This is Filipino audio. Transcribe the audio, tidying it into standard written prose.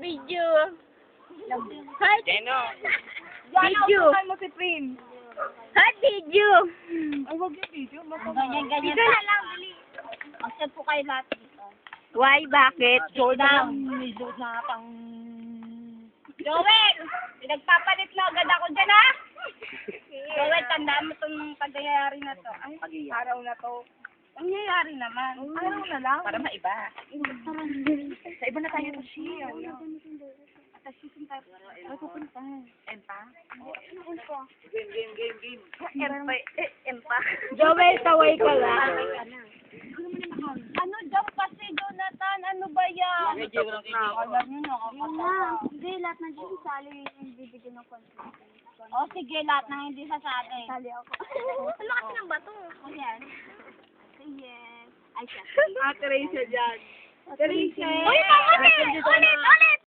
video. Heart. Jeno. Video. Diyan, mo si Prim. Heart video. Ay, wag yung video. Dito Ganyan. na lang, dali. Mag-set po kayo lahat dito. Why? Bakit? Jordan. May load na pang... Joel! Pinagpapalit na agad ako dyan, ha? Joel, tandaan mo itong pagyayari na to. Ay, araw na to. Pangyayari naman. Araw na lang. Para maiba. Sa iba na tayo to share. Ay, pupunta. Empa? Empa. Joel, taway ka lang. Ano dyan kasi, Jonathan? Ano ba yan? Alam nyo na ako. Hindi, lahat na dyan sali yung bibigyan ng content. O sige, lahat ng hindi sasali. Sali ako. Ang lakas ng bato. Ayan. Yes. Ay, siya. Ate Rachel dyan. Rachel. Uy, ulit! Ulit! Ulit!